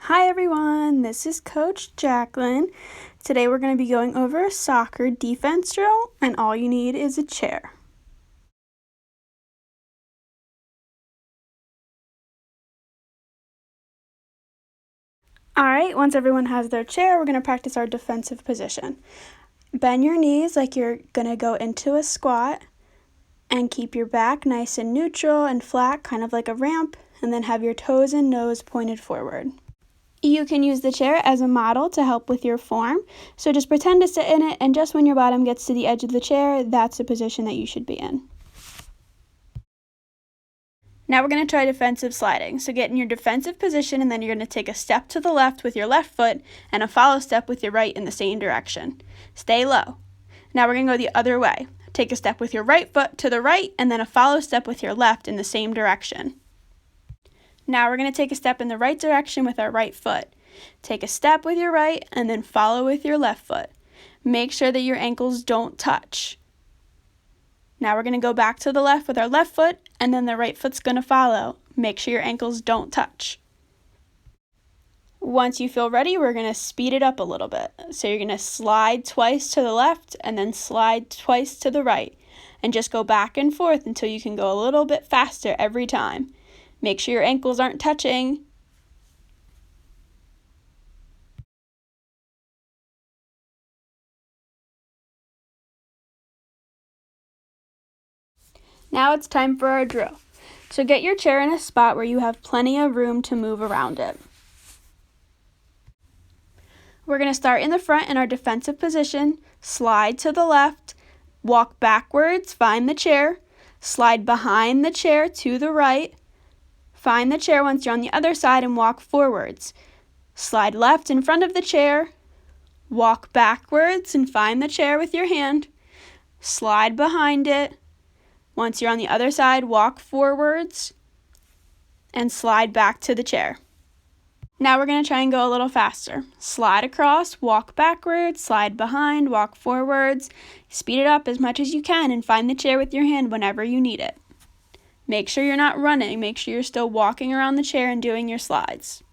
Hi everyone, this is Coach Jaclyn. Today we're going to be going over a soccer defense drill, and all you need is a chair. Alright, once everyone has their chair, we're going to practice our defensive position. Bend your knees like you're going to go into a squat, and keep your back nice and neutral and flat, kind of like a ramp, and then have your toes and nose pointed forward. You can use the chair as a model to help with your form, so just pretend to sit in it, and just when your bottom gets to the edge of the chair, that's the position that you should be in. Now we're going to try defensive sliding. So get in your defensive position, and then you're going to take a step to the left with your left foot and a follow step with your right in the same direction. Stay low. Now we're going to go the other way. Take a step with your right foot to the right and then a follow step with your left in the same direction. Now we're going to take a step in the right direction with our right foot. Take a step with your right and then follow with your left foot. Make sure that your ankles don't touch. Now we're going to go back to the left with our left foot, and then the right foot's going to follow. Make sure your ankles don't touch. Once you feel ready, we're going to speed it up a little bit. So you're going to slide twice to the left and then slide twice to the right. And just go back and forth until you can go a little bit faster every time. Make sure your ankles aren't touching. Now it's time for our drill. So get your chair in a spot where you have plenty of room to move around it. We're going to start in the front in our defensive position, slide to the left, walk backwards, find the chair, slide behind the chair to the right, find the chair once you're on the other side and walk forwards. Slide left in front of the chair, walk backwards and find the chair with your hand, slide behind it. Once you're on the other side, walk forwards and slide back to the chair. Now we're going to try and go a little faster. Slide across, walk backwards, slide behind, walk forwards. Speed it up as much as you can and find the chair with your hand whenever you need it. Make sure you're not running. Make sure you're still walking around the chair and doing your slides.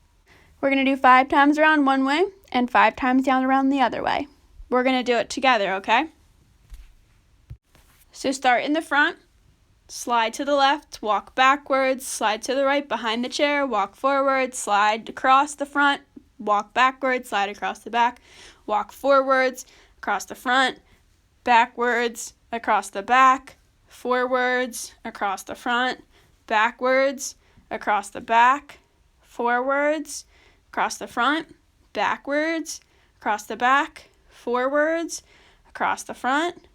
We're going to do 5 times around one way and 5 times down around the other way. We're going to do it together, okay? So start in the front. Slide to the left, walk backwards, slide to the right behind the chair, walk forward, slide across the front, walk backwards, slide across the back, walk forwards, across the front, backwards, across the back, forwards, across the front, backwards, across the back, forwards, across the front, backwards, across the back, forwards, across the front.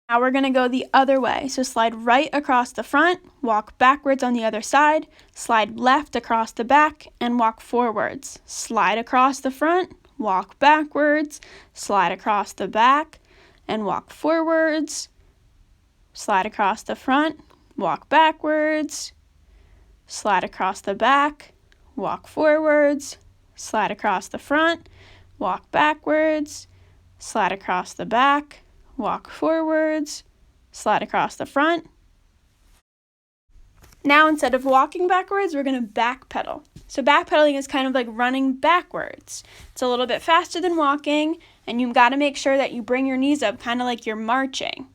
Now we're going to go the other way. So slide right across the front, walk backwards on the other side, slide left across the back, and walk forwards. Slide across the front, walk backwards, slide across the back, and walk forwards. Slide across the front, walk backwards, slide across the back, walk forwards, slide across the front, walk backwards, slide across the back, walk forwards, slide across the front. Now instead of walking backwards, we're going to backpedal. So backpedaling is kind of like running backwards. It's a little bit faster than walking, and you've got to make sure that you bring your knees up kind of like you're marching.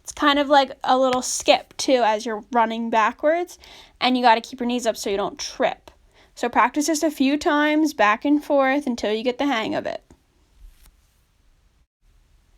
It's kind of like a little skip too as you're running backwards, and you got to keep your knees up so you don't trip. So practice this a few times back and forth until you get the hang of it.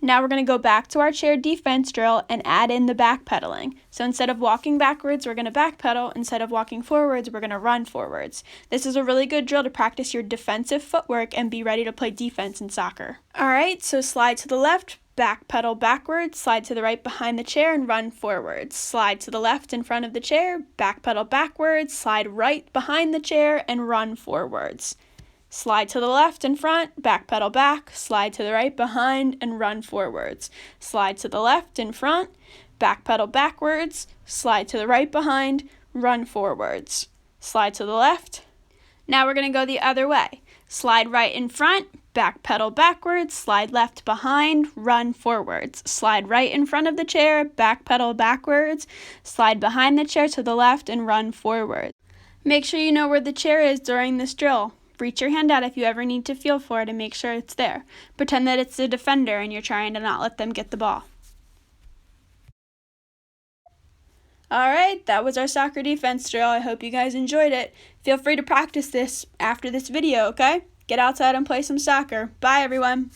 Now we're going to go back to our chair defense drill and add in the backpedaling. So instead of walking backwards, we're going to backpedal. Instead of walking forwards, we're going to run forwards. This is a really good drill to practice your defensive footwork and be ready to play defense in soccer. Alright, so slide to the left, backpedal backwards, slide to the right behind the chair and run forwards. Slide to the left in front of the chair, backpedal backwards, slide right behind the chair and run forwards. Slide to the left in front, backpedal back, slide to the right behind, and run forwards. Slide to the left in front, backpedal backwards, slide to the right behind, run forwards. Slide to the left. Now we're going to go the other way. Slide right in front, backpedal backwards, slide left behind, run forwards. Slide right in front of the chair, backpedal backwards, slide behind the chair to the left, and run forward. Make sure you know where the chair is during this drill. Reach your hand out if you ever need to feel for it and make sure it's there. Pretend that it's the defender and you're trying to not let them get the ball. Alright, that was our soccer defense drill. I hope you guys enjoyed it. Feel free to practice this after this video, okay? Get outside and play some soccer. Bye, everyone.